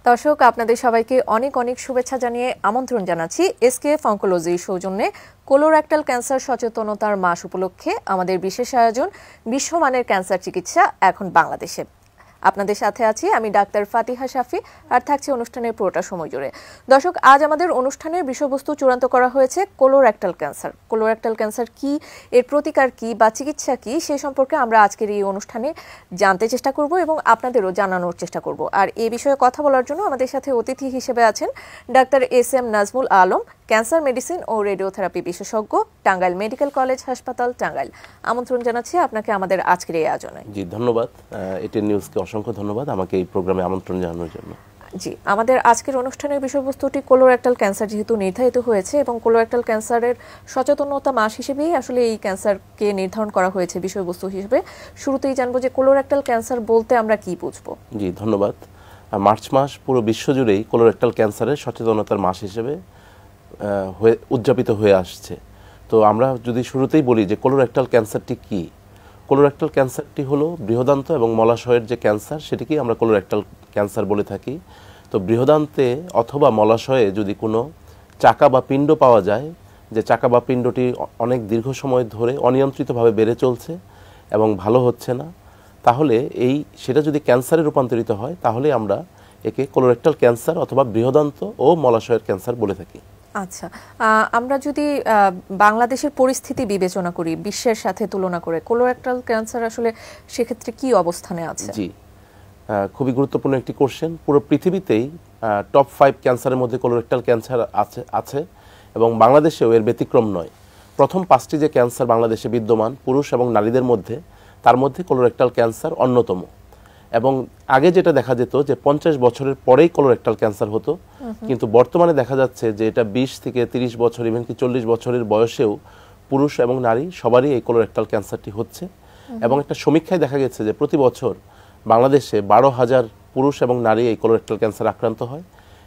দর্শক আপনাদের সবাইকে অনেক অনেক শুভেচ্ছা জানিয়ে আমন্ত্রণ জানাচ্ছি এসকেএফ অনকোলজির সৌজন্যে কোলোরেক্টাল ক্যান্সার সচেতনতার মাস উপলক্ষে আমাদের বিশেষ আয়োজন বিশ্বমানের ক্যান্সার চিকিৎসা এখন বাংলাদেশে। আপনাদের সাথে আছি আমি ডাক্তার ফাতিহা শাফি, আর থাকছে অনুষ্ঠানের পুরোটা সময় জুড়ে। দর্শক, আজ আমাদের অনুষ্ঠানের বিষয়বস্তু চূড়ান্ত করা হয়েছে কোলোরেক্টাল ক্যান্সার। কোলোরেক্টাল ক্যান্সার কি, এর প্রতিকার কি বা চিকিৎসা কি, সে সম্পর্কে আমরা আজকের এই অনুষ্ঠানে জানতে চেষ্টা করব এবং আপনাদেরও জানানোর চেষ্টা করব। আর এই বিষয়ে কথা বলার জন্য আমাদের সাথে অতিথি হিসেবে আছেন doctor S M. Nazmul Alam, cancer medicine ও রেডিওথেরাপি বিশেষজ্ঞ, টাঙ্গাইল মেডিকেল কলেজ হাসপাতাল, টাঙ্গাইল। আমন্ত্রণ জানাচ্ছি আপনাকে আমাদের আজকের এই আয়োজনে। জি, ধন্যবাদ। এটি নিউজকে অসংখ্য ধন্যবাদ আমাকে এই প্রোগ্রামে আমন্ত্রণ জানানোর জন্য। জি, আমাদের আজকের অনুষ্ঠানের বিষয়বস্তুটি কোলোরেক্টাল ক্যান্সার যেহেতু নির্ধারিত হয়েছে এবং কোলোরেক্টাল ক্যান্সারের সচেতনতা মাস হিসেবেই আসলে এই ক্যান্সারকে নির্ধারণ করা হয়েছে বিষয়বস্তু হিসেবে। শুরুতেই জানবো যে কোলোরেক্টাল ক্যান্সার বলতে আমরা কি বুঝবো? জি, ধন্যবাদ। মার্চ মাস পুরো বিশ্বজুড়েই কোলোরেক্টাল ক্যান্সারের সচেতনতার মাস হিসেবে উদযাপিত হয়ে আসছে। তো আমরা যদি শুরুতেই বলি যে কোলোরেক্টাল ক্যান্সারটি কি, কোলোরেক্টাল ক্যান্সারটি হলো বৃহদান্ত এবং মলাশয়ের যে ক্যান্সার, সেটিকেই আমরা কোলোরেক্টাল ক্যান্সার বলে থাকি। তো বৃহদান্তে অথবা মলাশয়ে যদি কোনো চাকা বা পিণ্ড পাওয়া যায়, যে চাকা বা পিণ্ডটি অনেক দীর্ঘ সময় ধরে অনিয়ন্ত্রিতভাবে বেড়ে চলছে এবং ভালো হচ্ছে না, তাহলে সেটা যদি ক্যান্সারে রূপান্তরিত হয় তাহলে আমরা একে কোলোরেক্টাল ক্যান্সার অথবা বৃহদান্ত ও মলাশয়ের ক্যান্সার বলে থাকি। আচ্ছা, আমরা যদি বাংলাদেশের পরিস্থিতি বিবেচনা করি বিশ্বের সাথে তুলনা করে, কোলোরেক্টাল ক্যান্সার আসলে সেক্ষেত্রে কি অবস্থানে আছে? জি, খুবই গুরুত্বপূর্ণ একটি কোশ্চেন। পুরো পৃথিবীতেই টপ 5 ক্যান্সারের মধ্যে কোলোরেক্টাল ক্যান্সার আছে এবং বাংলাদেশেও এর ব্যতিক্রম নয়। প্রথম 5টি যে ক্যান্সার বাংলাদেশে বিদ্যমান পুরুষ এবং নারীদের মধ্যে, তার মধ্যে কোলোরেক্টাল ক্যান্সার অন্যতম। এবং আগে যেটা দেখা যেত যে 50 বছরের পরেই কোলোরেক্টাল ক্যান্সার হতো, কিন্তু বর্তমানে দেখা যাচ্ছে যে এটা 20 থেকে 30 বছর, ইভেন কি 40 বছরের বয়সেও পুরুষ এবং নারী সবারই এই কোলোরেক্টাল ক্যান্সারটি হচ্ছে। এবং একটা সমীক্ষায় দেখা গেছে যে প্রতি বছর বাংলাদেশে 12,000 পুরুষ এবং নারী এই কোলোরেক্টাল ক্যান্সার আক্রান্ত হয়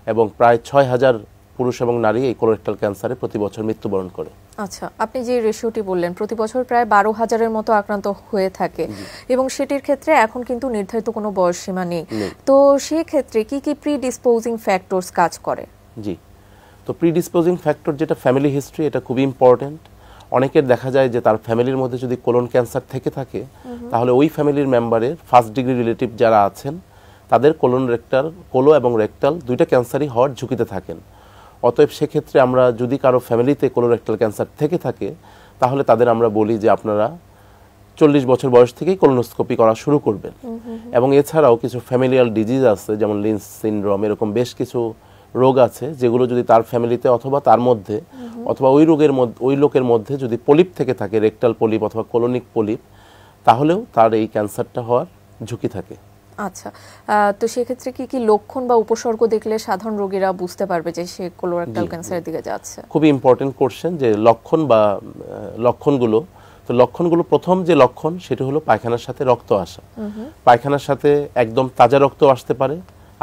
এবং প্রায় 6,000 পুরুষ এবং নারী এই কোলোরেক্টাল ক্যান্সারে প্রতি বছর মৃত্যুবরণ করে। আচ্ছা, আপনি যে রেশিওটি বললেন প্রতি বছর প্রায় 12,000-এর মতো আক্রান্ত হয়ে থাকে এবং সেটির ক্ষেত্রে এখন কিন্তু নির্ধারিত কোনো বয়স সীমা নেই। তো সেই ক্ষেত্রে কি কি প্রিডিসপোজিং ফ্যাক্টরস কাজ করে? জি, তো প্রিডিসপোজিং ফ্যাক্টর যেটা ফ্যামিলি হিস্ট্রি, এটা খুবই ইম্পর্টেন্ট। অনেকের দেখা যায় যে তার ফ্যামিলির মধ্যে যদি কোলন ক্যান্সার থেকে থাকে তাহলে ওই ফ্যামিলির মেম্বারের ফার্স্ট ডিগ্রি রিলেটিভ যারা আছেন তাদের কোলো এবং রেক্টাল দুইটা ক্যান্সারই হওয়ার ঝুঁকিতে থাকেন। অতএব সেক্ষেত্রে আমরা যদি কারো ফ্যামিলিতে কোলোরেক্টাল ক্যান্সার থেকে থাকে তাহলে তাদের আমরা বলি যে আপনারা 40 বছর বয়স থেকেই কোলোনোস্কোপি করা শুরু করবেন। এবং এছাড়াও কিছু ফ্যামিলিয়াল ডিজিজ আছে, যেমন লিন্স সিনড্রোম, এরকম বেশ কিছু রোগ আছে যেগুলো যদি তার ফ্যামিলিতে অথবা তার মধ্যে অথবা ওই লোকের মধ্যে যদি পলিপ থেকে থাকে, রেক্টাল পলিপ অথবা কোলোনিক পলিপ, তাহলেও তার এই ক্যান্সারটা হওয়ার ঝুঁকি থাকে। আচ্ছা, তো সেক্ষেত্রে কি কি লক্ষণ বা উপসর্গ দেখলে সাধারণ রোগীরা বুঝতে পারবে যে সে কোলোরেক্টাল ক্যান্সারের দিকে যাচ্ছে? খুবই ইম্পর্টেন্ট কোশ্চেন যে লক্ষণগুলো প্রথম যে লক্ষণ সেটি হলো পায়খানার সাথে রক্ত আসা। পায়খানার সাথে একদম তাজা রক্ত আসতে পারে,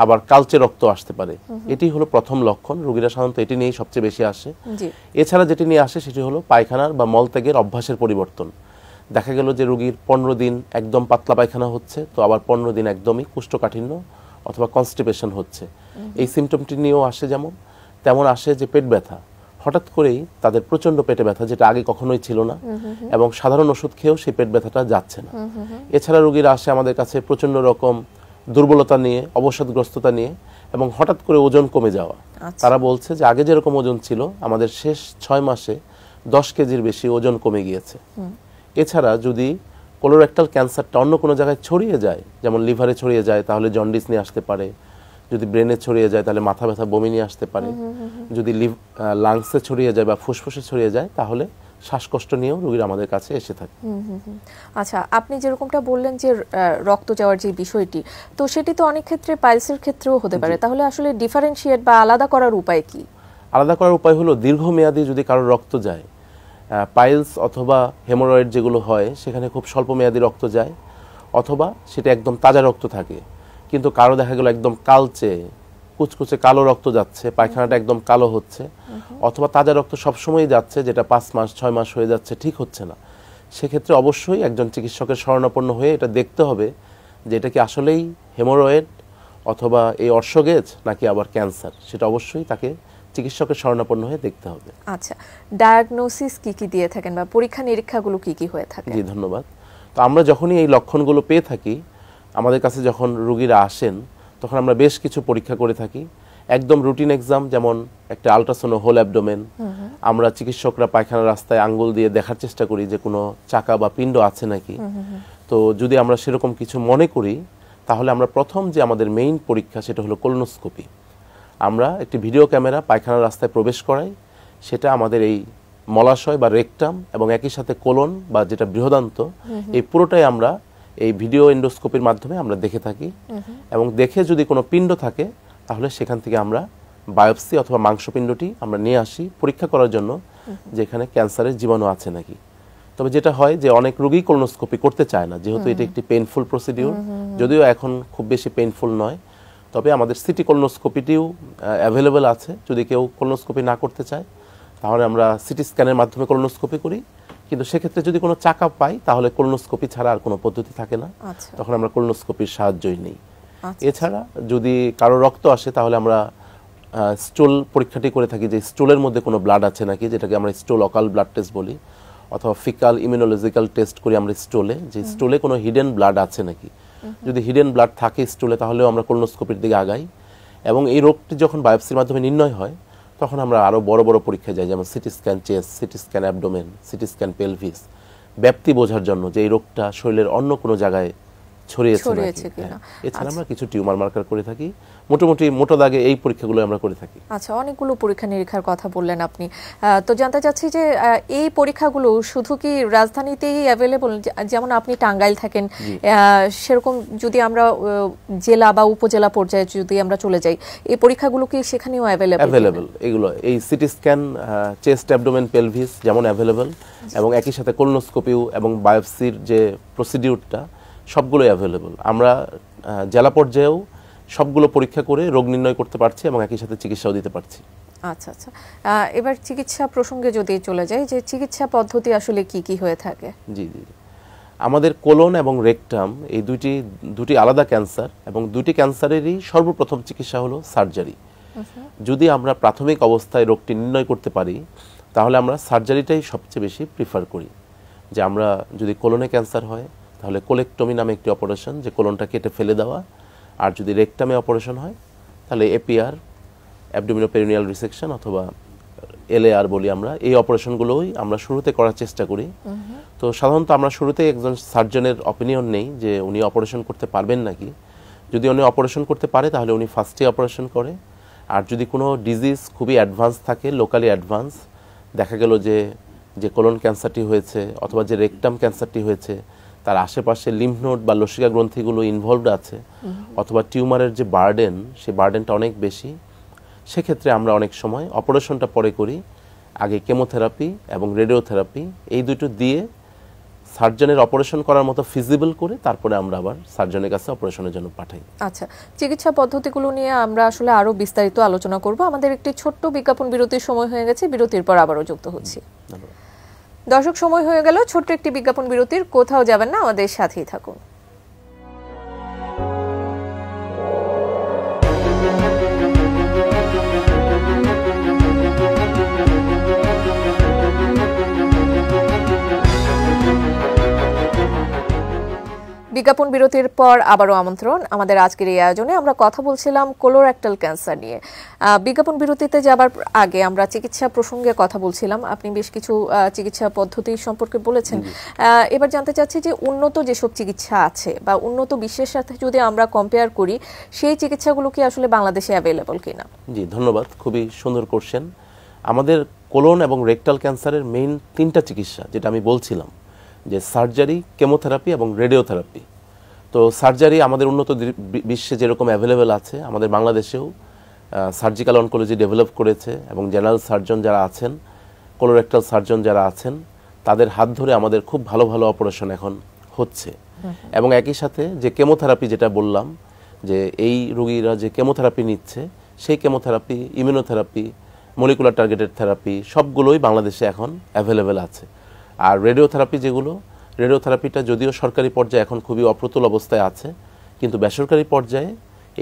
আবার কালচে রক্ত আসতে পারে। এটি হলো প্রথম লক্ষণ। রোগীরা সাধারণত এটি নিয়েই সবচেয়ে বেশি আসে। এছাড়া যেটি নিয়ে আসে সেটি হলো পায়খানার বা মলত্যাগের অভ্যাসের পরিবর্তন। দেখা গেল যে রোগীর 15 দিন একদম পাতলা পায়খানা হচ্ছে, তো আবার 15 দিন একদমই কোষ্ঠকাঠিন্য অথবা কনস্টিপেশন হচ্ছে। এই সিমটমটি নিয়েও আসে। তেমন আসে যে পেট ব্যথা, হঠাৎ করেই তাদের প্রচণ্ড পেটে ব্যথা, যেটা আগে কখনোই ছিল না, এবং সাধারণ ওষুধ খেয়েও সেই পেট ব্যথাটা যাচ্ছে না। এছাড়া রোগীরা আসে আমাদের কাছে প্রচণ্ড রকম দুর্বলতা নিয়ে, অবসাদগ্রস্ততা নিয়ে, এবং হঠাৎ করে ওজন কমে যাওয়া। তারা বলছে যে আগে যেরকম ওজন ছিল আমাদের শেষ 6 মাসে 10 কেজির বেশি ওজন কমে গিয়েছে। এছাড়া যদি কোলোরেক্টাল ক্যান্সারটা অন্য কোনো জায়গায় ছড়িয়ে যায়, যেমন লিভারে ছড়িয়ে যায় তাহলে জন্ডিস নিয়ে আসতে পারে, যদি ব্রেনে ছড়িয়ে যায় তাহলে মাথা ব্যথা, বমি নিয়ে আসতে পারে, যদি লাংসে ছড়িয়ে যায় বা ফুসফুসে ছড়িয়ে যায় তাহলে শ্বাসকষ্ট নিয়েও রোগীরা আমাদের কাছে এসে থাকে। আচ্ছা, আপনি যেরকমটা বললেন যে রক্ত যাওয়ার যে বিষয়টি, তো সেটি তো অনেক ক্ষেত্রে পাইলসের ক্ষেত্রেও হতে পারে, তাহলে আসলে ডিফারেন্সিয়েট বা আলাদা করার উপায় কি? আলাদা করার উপায় হলো দীর্ঘমেয়াদী যদি কারো রক্ত যায়, পাইলস অথবা হেমোরয়েড যেগুলো হয় সেখানে খুব স্বল্প মেয়াদী রক্ত যায়, অথবা সেটা একদম তাজা রক্ত থাকে কিন্তু কারো দেখা গেল একদম কালচে কুচকুচে কালো রক্ত যাচ্ছে, পায়খানাটা একদম কালো হচ্ছে, অথবা তাজা রক্ত সবসময় যাচ্ছে যেটা 5 মাস 6 মাস হয়ে যাচ্ছে, ঠিক হচ্ছে না। সেক্ষেত্রে অবশ্যই একজন চিকিৎসকের শরণাপন্ন হয়ে এটা দেখতে হবে যে এটা কি আসলেই হেমোরয়েড অথবা এই অর্শগেজ নাকি আবার ক্যান্সার, সেটা অবশ্যই তাকে চিকিৎসকের শরণাপন্ন হয়ে দেখতে হবে। আচ্ছা, ডায়াগনোসিস কি কি দিয়ে থাকেন বা পরীক্ষা নিরীক্ষাগুলো কি কি হয়ে থাকে? জি ধন্যবাদ। তো আমরা যখনই এই লক্ষণগুলো পেয়ে থাকি, আমাদের কাছে যখন রোগীরা আসেন তখন আমরা বেশ কিছু পরীক্ষা করে থাকি। একদম রুটিন এক্সাম, যেমন একটা আলট্রাসাউন্ড হোল অ্যাবডোমেন, আমরা চিকিৎসকরা পায়খানার রাস্তায় আঙ্গুল দিয়ে দেখার চেষ্টা করি যে কোনো চাকা বা পিণ্ড আছে নাকি। তো যদি আমরা সেরকম কিছু মনে করি তাহলে আমরা প্রথম যে আমাদের মেইন পরীক্ষা সেটা হলো কোলোনোস্কোপি। আমরা একটি ভিডিও ক্যামেরা পায়খানার রাস্তায় প্রবেশ করাই, সেটা আমাদের এই মলাশয় বা রেকটাম এবং একই সাথে কোলন বা যেটা বৃহদান্ত, এই পুরোটাই আমরা এই ভিডিও এন্ডোস্কোপির মাধ্যমে আমরা দেখে থাকি। এবং দেখে যদি কোনো পিণ্ড থাকে তাহলে সেখান থেকে আমরা বায়োপসি অথবা মাংসপিণ্ডটি আমরা নিয়ে আসি পরীক্ষা করার জন্য যে এখানে ক্যান্সারের জীবাণু আছে নাকি। তবে যেটা হয় যে অনেক রোগী কোলোনোস্কোপি করতে চায় না, যেহেতু এটা একটি পেইনফুল প্রসিডিউর, যদিও এখন খুব বেশি পেইনফুল নয়। তবে আমাদের সিটি কোলোনোস্কোপিটিও অ্যাভেলেবেল আছে, যদি কেউ কোলোনোস্কোপি না করতে চায় তাহলে আমরা সিটি স্ক্যানের মাধ্যমে কোলোনোস্কোপি করি। কিন্তু সেক্ষেত্রে যদি কোনো চাকা পাই তাহলে কোলোনোস্কোপি ছাড়া আর কোনো পদ্ধতি থাকে না, তখন আমরা কোলোনোস্কোপির সাহায্যই নিই। এছাড়া যদি কারো রক্ত আসে তাহলে আমরা স্টুল পরীক্ষাটি করে থাকি যে স্টুলের মধ্যে কোনো ব্লাড আছে নাকি, যেটাকে আমরা স্টুল অকাল ব্লাড টেস্ট বলি, অথবা ফিকাল ইমিউনোলজিক্যাল টেস্ট করি আমরা স্টুলে, যে স্টুলে কোনো হিডেন ব্লাড আছে নাকি। যদি হিডেন ব্লাড থাকে স্টুলে তাহলেও আমরা কোলোনোস্কোপির দিকে আগাই। এবং এই রোগটি যখন বায়োপসির মাধ্যমে নির্ণয় হয় তখন আমরা আরও বড় বড় পরীক্ষায় যাই, যেমন CT scan chest, CT scan abdomen, CT scan pelvis, ব্যাপ্তি বোঝার জন্য যে এই রোগটা শরীরের অন্য কোনো জায়গায় ছড়িয়েছে কিনা। এছাড়া আমরা কিছু টিউমার মার্কার করে থাকি। মোটামুটি মোটা দাগে এই পরীক্ষাগুলো আমরা করে থাকি। আচ্ছা, অনেকগুলো পরীক্ষা নিরীক্ষার কথা বললেন আপনি। তো জানতে চাচ্ছি যে এই পরীক্ষাগুলো শুধু কি রাজধানীতেই অ্যাভেলেবল, যেমন আপনি টাঙ্গাইল থাকেন, সেরকম যদি আমরা জেলা বা উপজেলা পর্যায়ে যদি আমরা চলে যাই, এই পরীক্ষাগুলো কি সেখানেও অ্যাভেলেবল? এগুলো এই CT scan, chest, abdomen, pelvis যেমন অ্যাভেলেবল, এবং একই সাথে কোলোনোস্কোপিও এবং বায়োপসির যে প্রসিডিউরটা সবগুলোই অ্যাভেলেবল। আমরা জেলা পর্যায়েও সবগুলো পরীক্ষা করে রোগ নির্ণয় করতে পারছি এবং একই সাথে চিকিৎসাও দিতে পারছি। আচ্ছা আচ্ছা, এবার চিকিৎসা প্রসঙ্গে যদি চলে যাই, যে চিকিৎসা পদ্ধতি আসলে কি কি হয়ে থাকে? জি জি, আমাদের কোলন এবং রেকটাম এই দুটি আলাদা ক্যান্সার, এবং দুটি ক্যান্সারেরই সর্বপ্রথম চিকিৎসা হলো সার্জারি। যদি আমরা প্রাথমিক অবস্থায় রোগটি নির্ণয় করতে পারি তাহলে আমরা সার্জারিটাই সবচেয়ে বেশি প্রিফার করি। যে আমরা যদি কোলনে ক্যান্সার হয় তাহলে কোলেক্টমি নামে একটি অপারেশন, যে কোলনটা কেটে ফেলে দেওয়া, আর যদি রেকটামে অপারেশন হয় তাহলে এপিআর, অ্যাবডোমিনোপেরিনিয়াল রিসেকশন অথবা এলএআর বলি আমরা, এই অপারেশনগুলোই আমরা শুরুতে করার চেষ্টা করি। তো সাধারণত আমরা শুরুতে একজন সার্জনের অপিনিয়ন নেই যে উনি অপারেশন করতে পারবেন নাকি। যদি উনি অপারেশন করতে পারে তাহলে উনি ফার্স্টে অপারেশন করে, আর যদি কোনো ডিজিজ খুবই অ্যাডভান্স থাকে, লোকালি অ্যাডভান্স, দেখা গেল যে কোলন ক্যান্সারটি হয়েছে অথবা যে রেকটাম ক্যান্সারটি হয়েছে তার আশেপাশে লিম্ফ নোড বা লসিকা গ্রন্থিগুলো ইনভলভড আছে, অথবা টিউমারের যে বার্ডেন, সেই বার্ডেনটা অনেক বেশি, সেক্ষেত্রে আমরা অনেক সময় অপারেশনটা পরে করি। আগে কেমোথেরাপি এবং রেডিওথেরাপি এই দুটো দিয়ে সার্জনের অপারেশন করার মতো ফিজিবল করে তারপরে আমরা আবার সার্জনের কাছে অপারেশনের জন্য পাঠাই। আচ্ছা, চিকিৎসা পদ্ধতিগুলো নিয়ে আমরা আসলে আরো বিস্তারিত আলোচনা করব। আমাদের একটি ছোট্ট বিজ্ঞাপন বিরতির সময় হয়ে গেছে, বিরতির পর আবারও যুক্ত হচ্ছি। দর্শক, সময় হয়ে গেল ছোট্ট একটি বিজ্ঞাপন বিরতির, কোথাও যাবেন না, আমাদের সাথেই থাকুন। বিজ্ঞাপন বিরতির পর আবারও আমন্ত্রণ আমাদের আজকের এই আয়োজনে। আমরা কথা বলছিলাম কোলোরেক্টাল ক্যান্সার নিয়ে। বিজ্ঞাপন বিরতিতে যাবার আগে আমরা চিকিৎসা প্রসঙ্গে কথা বলছিলাম, আপনি বেশ কিছু চিকিৎসা পদ্ধতি সম্পর্কে বলেছেন। এবার জানতে চাচ্ছি যে উন্নত যেসব চিকিৎসা আছে বা উন্নত বিশ্বের সাথে যদি আমরা কম্পেয়ার করি, সেই চিকিৎসাগুলো কি আসলে বাংলাদেশে অ্যাভেলেবল কিনা? জি ধন্যবাদ, খুবই সুন্দর কোশ্চেন। আমাদের কোলন এবং রেকটাল ক্যান্সারের মেইন তিনটা চিকিৎসা, যেটা আমি বলছিলাম, যে সার্জারি, কেমোথেরাপি এবং রেডিওথেরাপি। তো সার্জারি আমাদের উন্নত বিশ্বে যেরকম অ্যাভেলেবেল আছে, আমাদের বাংলাদেশেও সার্জিক্যাল অনকোলজি ডেভেলপ করেছে, এবং জেনারেল সার্জন যারা আছেন, কোলোরেক্টাল সার্জন যারা আছেন, তাদের হাত ধরে আমাদের খুব ভালো ভালো অপারেশন এখন হচ্ছে। এবং একই সাথে যে কেমোথেরাপি যেটা বললাম, যে এই রোগীরা যে কেমোথেরাপি নিচ্ছে, সেই chemotherapy, immunotherapy, molecular targeted therapy সবগুলোই বাংলাদেশে এখন অ্যাভেলেবেল আছে। আর রেডিওথেরাপি যেগুলো, রেডিওথেরাপিটা যদিও সরকারি পর্যায়ে এখন খুবই অপ্রতুল অবস্থায় আছে, কিন্তু বেসরকারি পর্যায়ে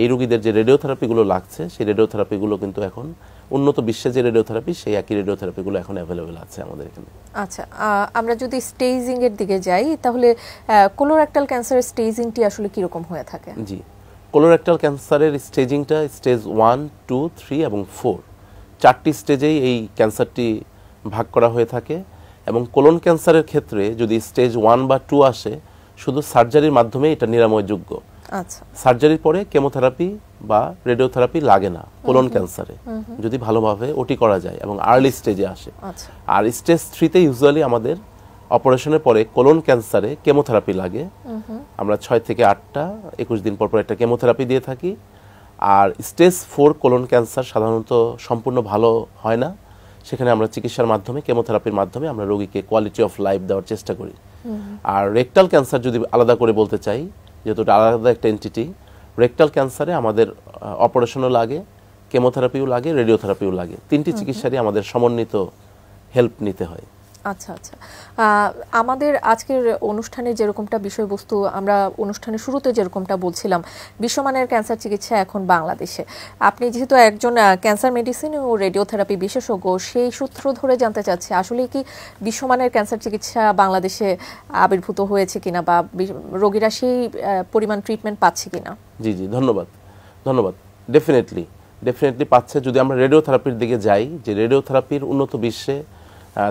এই রোগীদের যে রেডিওথেরাপিগুলো লাগছে সেই রেডিওথেরাপিগুলো কিন্তু এখন উন্নত বিশ্বে যে রেডিওথেরাপি সেই একই রেডিওথেরাপিগুলো এখন অ্যাভেলেবেল আছে আমাদের এখানে। আচ্ছা, আমরা যদি স্টেজিং এর দিকে যাই তাহলে কোলোরেক্টাল ক্যান্সারের স্টেজিংটি আসলে কি রকম হয়ে থাকে? জি, কোলোরেক্টাল ক্যান্সারের স্টেজিংটা স্টেজ 1, 2, 3 এবং 4 চারটি স্টেজেই এই ক্যান্সারটি ভাগ করা হয়ে থাকে। এবং কোলন ক্যান্সারের ক্ষেত্রে যদি স্টেজ 1 বা 2 আসে শুধু সার্জারির মাধ্যমে এটা নিরাময়যোগ্য। আচ্ছা, সার্জারির পরে কেমোথেরাপি বা রেডিওথেরাপি লাগে না কোলন ক্যান্সারে, যদি ভালোভাবে ওটি করা যায় এবং আর্লি স্টেজে আসে। আচ্ছা, আর স্টেজ 3তে ইউজুয়ালি আমাদের অপারেশনের পরে কোলন ক্যান্সারে কেমোথেরাপি লাগে। আমরা 6 থেকে 8টা 21 দিন পর পর একটা কেমোথেরাপি দিয়ে থাকি। আর স্টেজ 4 কোলন ক্যান্সার সাধারণত সম্পূর্ণ ভালো হয় না, সেখানে আমরা চিকিৎসার মাধ্যমে কেমোথেরাপির মাধ্যমে আমরা রোগীকে কোয়ালিটি অফ লাইফ দেওয়ার চেষ্টা করি। আর রেকটাল ক্যান্সার যদি আলাদা করে বলতে চাই, যেহেতু এটা আলাদা একটা এন্টিটি, রেকটাল ক্যান্সারে আমাদের অপারেশনও লাগে, কেমোথেরাপিও লাগে, রেডিওথেরাপিও লাগে। তিনটি চিকিৎসারই আমাদের সমন্বিত হেল্প নিতে হয়। আচ্ছা আচ্ছা, আমাদের আজকের অনুষ্ঠানে যেরকমটা বিষয়বস্তু, আমরা অনুষ্ঠানের শুরুতে যেরকমটা বলছিলাম, বিশ্বমানের ক্যান্সার চিকিৎসা এখন বাংলাদেশে। আপনি যেহেতু একজন ক্যান্সার মেডিসিন ও রেডিওথেরাপি বিশেষজ্ঞ, সেই সূত্র ধরে জানতে চাচ্ছি আসলে কি বিশ্বমানের ক্যান্সার চিকিৎসা বাংলাদেশে আবির্ভূত হয়েছে কিনা বা রোগীরা সেই পরিমাণ ট্রিটমেন্ট পাচ্ছে কিনা? জি জি, ধন্যবাদ ধন্যবাদ। ডেফিনেটলি পাচ্ছে। যদি আমরা রেডিওথেরাপির দিকে যাই, যে রেডিওথেরাপির উন্নত বিশ্বে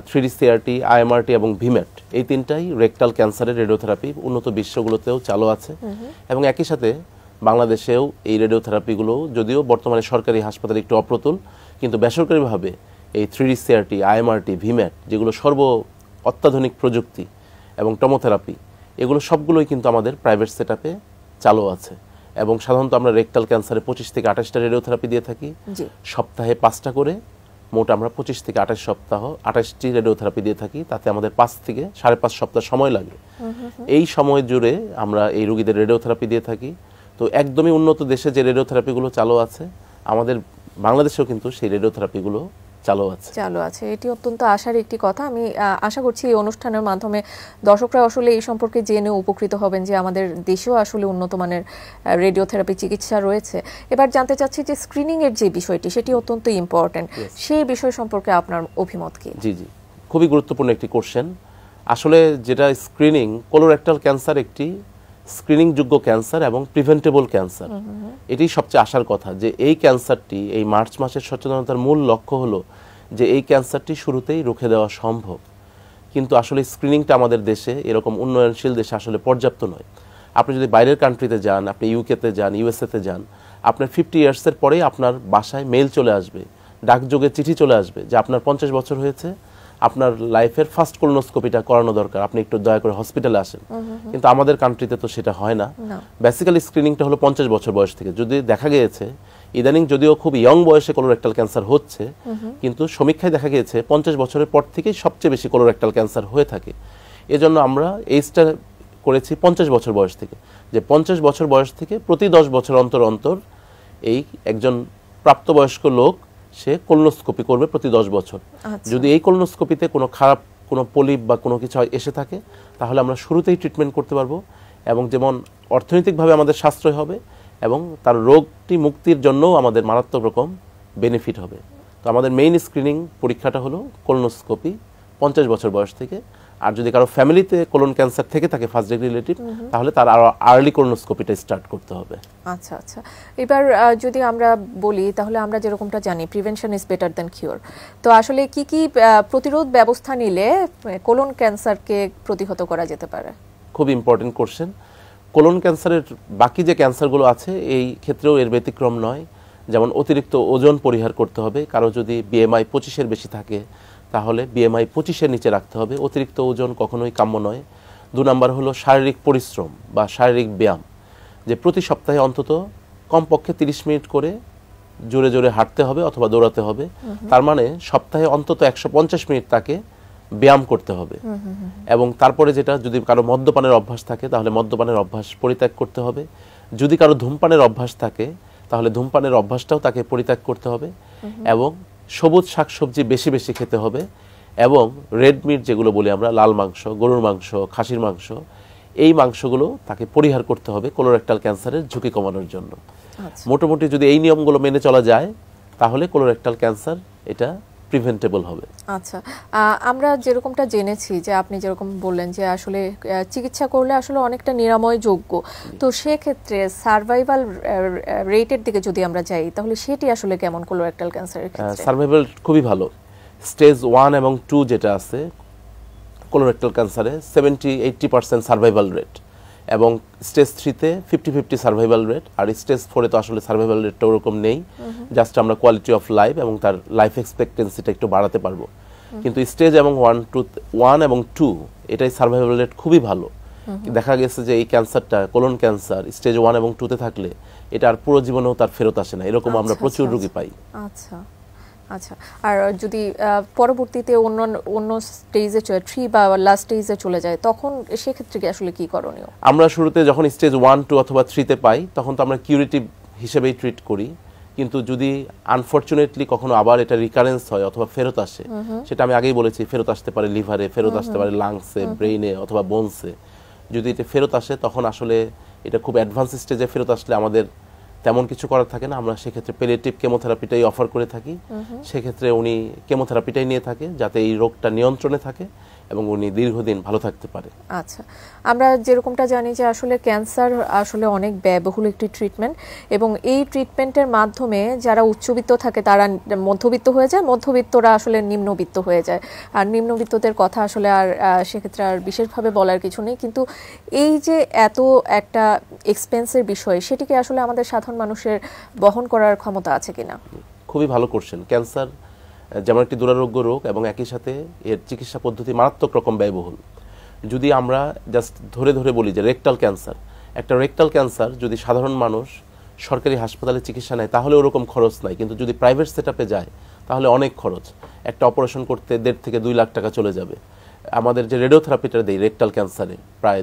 3D CRT, IMRT এবং ভিমেট, এই তিনটাই রেকটাল ক্যান্সারের রেডিওথেরাপি উন্নত বিশ্বগুলোতেও চালু আছে। এবং একই সাথে বাংলাদেশেও এই রেডিওথেরাপিগুলো যদিও বর্তমানে সরকারি হাসপাতালে একটু অপ্রতুল, কিন্তু বেসরকারিভাবে এই 3D CRT, IMRT, ভিমেট যেগুলো অত্যাধুনিক প্রযুক্তি এবং টমোথেরাপি, এগুলো সবগুলোই কিন্তু আমাদের প্রাইভেট সেটআপে চালু আছে। এবং সাধারণত আমরা রেকটাল ক্যান্সারে 25 থেকে 28টা রেডিওথেরাপি দিয়ে থাকি, সপ্তাহে 5টা করে। মোট আমরা 25 থেকে 28টি রেডিওথেরাপি দিয়ে থাকি, তাতে আমাদের 5 থেকে 5.5 সপ্তাহ সময় লাগে। এই সময় জুড়ে আমরা এই রোগীদের রেডিওথেরাপি দিয়ে থাকি। তো একদমই উন্নত দেশে যে রেডিওথেরাপিগুলো চালু আছে, আমাদের বাংলাদেশেও কিন্তু সেই রেডিওথেরাপিগুলো চালু আছে। এটি অত্যন্ত আশার একটি কথা। আমি আশা করছি এই অনুষ্ঠানের মাধ্যমে দর্শকরা আসলে এই সম্পর্কে জেনে উপকৃত হবেন যে আমাদের দেশেও আসলে উন্নত মানের রেডিওথেরাপি চিকিৎসা রয়েছে। এবার জানতে চাচ্ছি যে স্ক্রিনিং এর যে বিষয়টি, সেটি অত্যন্ত ইম্পর্টেন্ট। সেই বিষয় সম্পর্কে আপনার অভিমত কি? জি জি, খুবই গুরুত্বপূর্ণ একটি কোশ্চেন। আসলে যেটা স্ক্রিনিং, কোলোরেক্টাল ক্যান্সার একটি স্ক্রিনিং যোগ্য ক্যান্সার এবং প্রিভেন্টেবল ক্যান্সার। এটি সবচেয়ে আশার কথা যে এই ক্যান্সারটি, এই মার্চ মাসের সচেতনতার মূল লক্ষ্য হলো যে এই ক্যান্সারটি শুরুতেই রুখে দেওয়া সম্ভব। কিন্তু আসলে স্ক্রিনিংটা আমাদের দেশে, এরকম উন্নয়নশীল দেশে আসলে পর্যাপ্ত নয়। আপনি যদি বাইরের কান্ট্রিতে যান, আপনি ইউকেতে যান, ইউএসএতে যান, আপনার 50 ইয়ার্সের পরেই আপনার বাসায় মেইল চলে আসবে, ডাকযোগে চিঠি চলে আসবে যে আপনার 50 বছর হয়েছে, আপনার লাইফের ফার্স্ট কোলোনোস্কোপিটা করানো দরকার, আপনি একটু দয়া করে হসপিটালে আসেন। কিন্তু আমাদের কান্ট্রিতে তো সেটা হয় না। বেসিক্যালি স্ক্রিনিংটা হলো 50 বছর বয়স থেকে। যদি দেখা গিয়েছে ইদানিং যদিও খুব ইয়ং বয়সে কোলোরেক্টাল ক্যান্সার হচ্ছে, কিন্তু সমীক্ষায় দেখা গিয়েছে 50 বছরের পর থেকেই সবচেয়ে বেশি কোলোরেক্টাল ক্যান্সার হয়ে থাকে। এজন্য আমরা এইজটা করেছি 50 বছর বয়স থেকে, যে 50 বছর বয়স থেকে প্রতি 10 বছর অন্তর অন্তর এই একজন প্রাপ্তবয়স্ক লোক সে কোলোনোস্কোপি করবে প্রতি 10 বছর। যদি এই কোলোনোস্কোপিতে কোনো খারাপ কোনো পলিপ বা কোনো কিছু এসে থাকে, তাহলে আমরা শুরুতেই ট্রিটমেন্ট করতে পারবো এবং যেমন অর্থনৈতিকভাবে আমাদের সাশ্রয় হবে এবং তার রোগটি মুক্তির জন্যও আমাদের মারাত্মক রকম বেনিফিট হবে। তো আমাদের মেইন স্ক্রিনিং পরীক্ষাটা হলো কোলোনোস্কোপি 50 বছর বয়স থেকে। আর যদি কারো ফ্যামিলিতে কোলন ক্যান্সার থেকে থাকে ফার্স্ট ডিগ্রি রিলেটিভ, তাহলে তার আরো আর্লি কোলোনোস্কোপিটা স্টার্ট করতে হবে। আচ্ছা আচ্ছা, এবার যদি আমরা বলি, তাহলে আমরা যেরকমটা জানি প্রিভেনশন ইজ বেটার দ্যান কিউর। তো আসলে কি কি প্রতিরোধ ব্যবস্থা নিলে কোলন ক্যান্সারকে প্রতিহত করা যেতে পারে? খুব ইম্পর্টেন্ট কোশ্চেন। কোলন ক্যান্সারের বাকি যে ক্যান্সারগুলো আছে এই ক্ষেত্রেও এর ব্যতিক্রম নয়। যেমন অতিরিক্ত ওজন পরিহার করতে হবে। কারো যদি BMI 25-এর বেশি থাকে, তাহলে BMI 25-এর নিচে রাখতে হবে। অতিরিক্ত ওজন কখনোই কাম্য নয়। 2 নম্বর হলো শারীরিক পরিশ্রম বা শারীরিক ব্যায়াম, যে প্রতি সপ্তাহে অন্তত কমপক্ষে 30 মিনিট করে জোরে জোরে হাঁটতে হবে অথবা দৌড়াতে হবে। তার মানে সপ্তাহে অন্তত 150 মিনিট তাকে ব্যায়াম করতে হবে। এবং তারপরে যেটা, যদি কারো মদ্যপানের অভ্যাস থাকে তাহলে মদ্যপানের অভ্যাস পরিত্যাগ করতে হবে। যদি কারো ধূমপানের অভ্যাস থাকে তাহলে ধূমপানের অভ্যাসটাও তাকে পরিত্যাগ করতে হবে। এবং সবুজ শাকসবজি বেশি বেশি খেতে হবে। এবং রেড মিট যেগুলো বলি আমরা, লাল মাংস, গরুর মাংস, খাসির মাংস, এই মাংসগুলো তাকে পরিহার করতে হবে কোলোরেক্টাল ক্যান্সারের ঝুঁকি কমানোর জন্য। আচ্ছা মোটামুটি যদি এই নিয়মগুলো মেনে চলা যায় তাহলে কোলোরেক্টাল ক্যান্সার এটা প্রিভেন্টেবল হবে। আচ্ছা, আমরা যেরকমটা জেনেছি যে আপনি যেরকম বললেন যে আসলে চিকিৎসা করলে আসলে অনেকটা নিরাময় যোগ্য, তো সেক্ষেত্রে সার্ভাইভাল রেটের দিকে যদি আমরা যাই তাহলে সেটি আসলে কেমন কোলোরেক্টাল ক্যান্সারের ক্ষেত্রে? সার্ভাইভাল খুবই ভালো। স্টেজ 1 এবং 2 যেটা আছে কোলোরেক্টাল ক্যান্সারে 70-80% সার্ভাইভাল রেট, এবং স্টেজ 3-তে 50-50 সার্ভাইভাল রেট, আর স্টেজ 4-এ তো আসলে সার্ভাইভাল রেটটা ওরকম নেই, জাস্ট আমরা কোয়ালিটি অফ লাইফ এবং তার লাইফ এক্সপেক্টেন্সিটা একটু বাড়াতে পারবো। কিন্তু স্টেজ এবং 1 এবং 2 এটাই সার্ভাইভাল রেট খুবই ভালো। দেখা গেছে যে এই ক্যান্সারটা কোলন ক্যান্সার স্টেজ 1 এবং 2-তে থাকলে এটা আর পুরো জীবনেও তার ফেরত আসে না, এরকম আমরা প্রচুর রোগী পাই। আচ্ছা আচ্ছা, আর যদি পরবর্তীতে অন্য স্টেজে 3 বা লাস্ট স্টেজে চলে যায় তখন সেক্ষেত্রে কি আসলে কি করণীয়? আমরা শুরুতে যখন স্টেজ 1, 2 অথবা 3-তে পাই তখন তো আমরা কিউরেটিভ হিসেবেই ট্রিট করি, কিন্তু যদি আনফরচুনেটলি কখনো আবার এটা রিকারেন্স হয় অথবা ফেরত আসে, সেটা আমি আগেই বলেছি, ফেরত আসতে পারে লিভারে, ফেরত আসতে পারে লাংসে, ব্রেইনে অথবা বোনসে। যদি এটা ফেরত আসে তখন আসলে এটা খুব অ্যাডভান্স স্টেজে ফেরত আসলে আমাদের তেমন কিছু করার থাকে না, আমরা সেক্ষেত্রে প্যালিয়েটিভ কেমোথেরাপিটাই অফার করে থাকি। সেক্ষেত্রে উনি কেমোথেরাপিটাই নিয়ে থাকে যাতে এই রোগটা নিয়ন্ত্রণে থাকে এবং উনি দীর্ঘদিন ভালো থাকতে পারে। আচ্ছা, আমরা যেরকমটা জানি যে আসলে ক্যান্সার আসলে অনেক ব্যয়বহুল একটি ট্রিটমেন্ট, এবং এই ট্রিটমেন্টের মাধ্যমে যারা উচ্চবিত্ত থাকে তারা মধ্যবিত্ত হয়ে যায়, মধ্যবিত্তরা আসলে নিম্নবিত্ত হয়ে যায়, আর নিম্নবিত্তদের কথা আসলে আর সেক্ষেত্রে আর বিশেষভাবে বলার কিছু নেই। কিন্তু এই যে এত একটা এক্সপেন্সের বিষয়, সেটিকে আসলে আমাদের সাধারণ মানুষের বহন করার ক্ষমতা আছে কিনা? খুবই ভালো কোশ্চেন। ক্যান্সার যেমন একটি দুরারোগ্য রোগ এবং একই সাথে এর চিকিৎসা পদ্ধতি মারাত্মক রকম ব্যয়বহুল। যদি আমরা জাস্ট ধরে ধরে বলি যে রেকটাল ক্যান্সার, একটা রেকটাল ক্যান্সার যদি সাধারণ মানুষ সরকারি হাসপাতালে চিকিৎসা নেয় তাহলে ওরকম খরচ নাই, কিন্তু যদি প্রাইভেট সেটআপে যায় তাহলে অনেক খরচ। একটা অপারেশন করতে 1.5 থেকে 2 লাখ টাকা চলে যাবে। আমাদের যে রেডিওথেরাপিটা দেই রেকটাল ক্যান্সারে প্রায়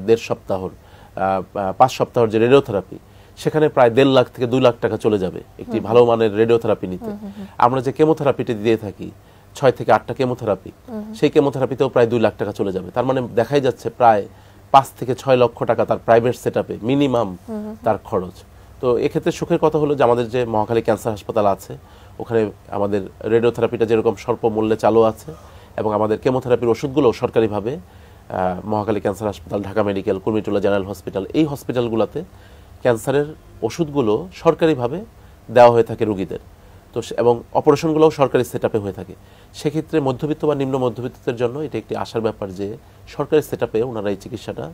5 সপ্তাহের যে রেডিওথেরাপি, সেখানে প্রায় 1.5 লাখ থেকে 2 লাখ টাকা চলে যাবে একটি ভালো মানের রেডিওথেরাপি নিতে। আমরা যে কেমোথেরাপিটি দিয়ে থাকি 6 থেকে 8টা কেমোথেরাপি, সেই কেমোথেরাপিতেও প্রায় 2 লাখ টাকা চলে যাবে। তার মানে দেখাই যাচ্ছে প্রায় 5 থেকে 6 লক্ষ টাকা তার প্রাইভেট সেটআপে মিনিমাম তার খরচ। তো এক্ষেত্রে সুখের কথা হলো যে আমাদের যে মহাখালী ক্যান্সার হাসপাতাল আছে ওখানে আমাদের রেডিওথেরাপিটা যেরকম স্বল্প মূল্যে চালু আছে, এবং আমাদের কেমোথেরাপির ওষুধগুলো সরকারিভাবে মহাখালী ক্যান্সার হাসপাতাল, Dhaka medical, Kurmitola general hospital, এই হসপিটালগুলোতে ক্যান্সারের ওষুধগুলো সরকারিভাবে দেওয়া হয়ে থাকে রোগীদের। তো এবং অপারেশনগুলোও সরকারি সেটআপে হয়ে থাকে। সেক্ষেত্রে মধ্যবিত্ত বা নিম্ন মধ্যবিত্তের জন্য এটা একটি আশার ব্যাপার যে সরকারি সেটআপে ওনারা এই চিকিৎসাটা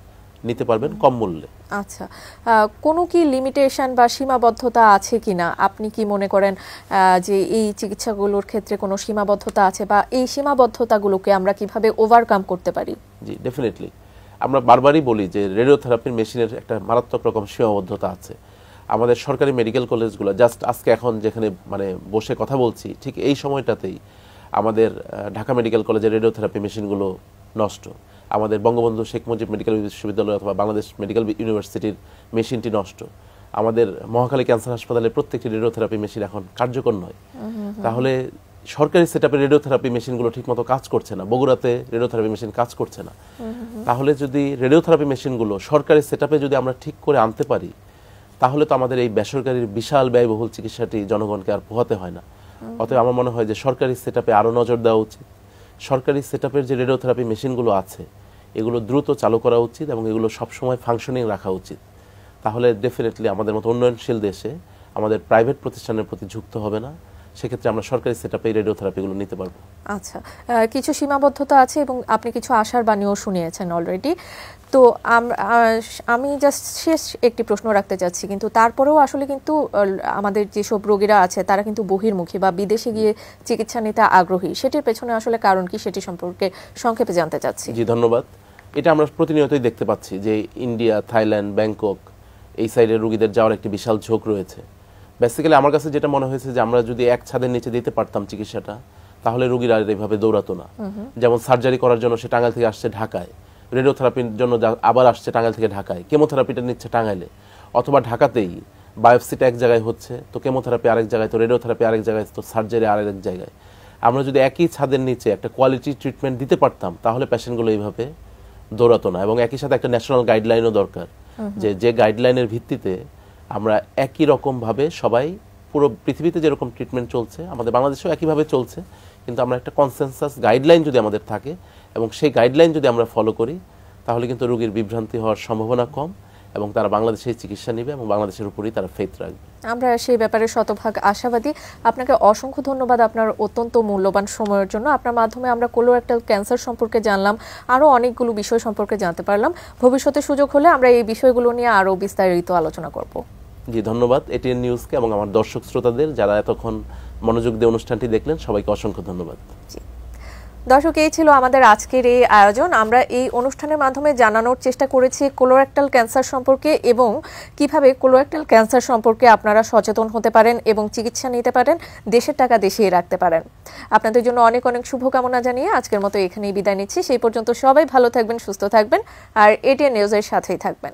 নিতে পারবেন কম মূল্যে। আচ্ছা, কোনো কি লিমিটেশন বা সীমাবদ্ধতা আছে কিনা? আপনি কি মনে করেন যে এই চিকিৎসাগুলোর ক্ষেত্রে কোনো সীমাবদ্ধতা আছে, বা এই সীমাবদ্ধতাগুলোকে আমরা কিভাবে ওভারকাম করতে পারি? জি, ডেফিনেটলি। আমরা বারবারই বলি যে রেডিওথেরাপির মেশিনের একটা মারাত্মক রকম সীমাবদ্ধতা আছে। আমাদের সরকারি মেডিকেল কলেজগুলো জাস্ট আজকে এখন যেখানে বসে কথা বলছি ঠিক এই সময়টাতেই আমাদের ঢাকা মেডিকেল কলেজের রেডিওথেরাপি মেশিনগুলো নষ্ট, আমাদের বঙ্গবন্ধু শেখ মুজিব মেডিকেল বিশ্ববিদ্যালয় অথবা বাংলাদেশ মেডিকেল ইউনিভার্সিটির মেশিনটি নষ্ট, আমাদের মহাখালী ক্যান্সার হাসপাতালের প্রত্যেকটি রেডিওথেরাপি মেশিন এখন কার্যকর নয়। তাহলে সরকারি সেটআপে রেডিওথেরাপি মেশিনগুলো ঠিকমতো কাজ করছে না, বগুড়াতে রেডিওথেরাপি মেশিন কাজ করছে না। তাহলে যদি রেডিওথেরাপি মেশিনগুলো সরকারি সেটআপে যদি আমরা ঠিক করে আনতে পারি তাহলে তো আমাদের এই বেসরকারির বিশাল ব্যয়বহুল চিকিৎসাটি জনগণকে আর পোহাতে হয় না। অতএব আমার মনে হয় যে সরকারি সেটআপে আরও নজর দেওয়া উচিত। সরকারি সেটআপের যে রেডিওথেরাপি মেশিনগুলো আছে এগুলো দ্রুত চালু করা উচিত এবং এগুলো সবসময় ফাংশনিং রাখা উচিত। তাহলে ডেফিনেটলি আমাদের মতো উন্নয়নশীল দেশে আমাদের প্রাইভেট প্রতিষ্ঠানের প্রতি ঝুঁকতে হবে না, সেক্ষেত্রে আমরা সরকারি সেটআপে রেডিওথেরাপিগুলো নিতে পারবো। আচ্ছা, কিছু সীমাবদ্ধতা আছে এবং আপনি কিছু আশার বাণীও শুনিয়েছেন অলরেডি। তো আমি জাস্ট শেষ একটি প্রশ্ন রাখতে চাচ্ছি, কিন্তু তারপরেও আসলে কিন্তু আমাদের যেসব রোগীরা আছে তারা কিন্তু বহির্মুখী বা বিদেশে গিয়ে চিকিৎসা নিতে আগ্রহী, সেটির পেছনে আসলে কারণ কি সেটি সম্পর্কে সংক্ষেপে জানতে চাচ্ছি। জি, ধন্যবাদ। এটা আমরা প্রতিনিয়তই দেখতে পাচ্ছি যে ইন্ডিয়া, থাইল্যান্ড, ব্যাংকক এই সাইডের রোগীদের যাওয়ার একটি বিশাল ঝোঁক রয়েছে। বেসিক্যালি আমার কাছে যেটা মনে হয়েছে যে আমরা যদি এক ছাদের নিচে দিতে পারতাম চিকিৎসাটা তাহলে রোগীরা এইভাবে দৌড়াতো না। যেমন সার্জারি করার জন্য সে টাঙ্গাইল থেকে আসছে ঢাকায়, রেডিওথেরাপির জন্য আবার আসছে টাঙ্গাইল থেকে ঢাকায়, কেমোথেরাপিটা নিচ্ছে টাঙ্গাইলে, অথবা ঢাকাতেই বায়োপসিটা এক জায়গায় হচ্ছে তো কেমোথেরাপি আরেক জায়গায়, তো রেডিওথেরাপি আরেক জায়গায়, তো সার্জারি আরেক জায়গায়। আমরা যদি একই ছাদের নিচে একটা কোয়ালিটি ট্রিটমেন্ট দিতে পারতাম তাহলে পেশেন্টগুলো এইভাবে দৌড়াতো না। এবং একই সাথে একটা ন্যাশনাল গাইডলাইনও দরকার, যে গাইডলাইনের ভিত্তিতে আমরা একই রকমভাবে সবাই পুরো পৃথিবীতে যেরকম ট্রিটমেন্ট চলছে আমাদের বাংলাদেশেও একইভাবে চলছে, কিন্তু আমরা একটা কনসেনসাস গাইডলাইন যদি আমাদের থাকে এবং সেই গাইডলাইন যদি আমরা ফলো করি তাহলে কিন্তু রোগীর বিভ্রান্তি হওয়ার সম্ভাবনা কম এবং তারা বাংলাদেশে চিকিৎসা নেবে এবং বাংলাদেশের উপরেই তারা ফেথ রাখবে। আমরা সেই ব্যাপারে শতভাগ আশাবাদী। আপনাকে অসংখ্য ধন্যবাদ আপনার অত্যন্ত মূল্যবান সময়ের জন্য। আপনার মাধ্যমে আমরা কোলোরেক্টাল ক্যান্সার সম্পর্কে জানলাম, আরও অনেকগুলো বিষয় সম্পর্কে জানতে পারলাম। ভবিষ্যতে সুযোগ হলে আমরা এই বিষয়গুলো নিয়ে আরও বিস্তারিত আলোচনা করব। জি, ধন্যবাদ এটিএন নিউজকে এবং আমার দর্শক শ্রোতাদের যারা এতক্ষণ মনোযোগ দিয়ে অনুষ্ঠানটি দেখলেন, সবাইকে অসংখ্য ধন্যবাদ। জি দর্শক, এই ছিল আমাদের আজকের এই আয়োজন। আমরা এই অনুষ্ঠানের মাধ্যমে জানানোর চেষ্টা করেছি কোলোরেক্টাল ক্যান্সার সম্পর্কে এবং কিভাবে কোলোরেক্টাল ক্যান্সার সম্পর্কে আপনারা সচেতন হতে পারেন এবং চিকিৎসা নিতে পারেন, দেশের টাকা দেশেই রাখতে পারেন। আপনাদের জন্য অনেক অনেক শুভকামনা জানিয়ে আজকের মতো এখানেই বিদায় নিচ্ছি। সেই পর্যন্ত সবাই ভালো থাকবেন, সুস্থ থাকবেন আর এটিএন নিউজের সাথেই থাকবেন।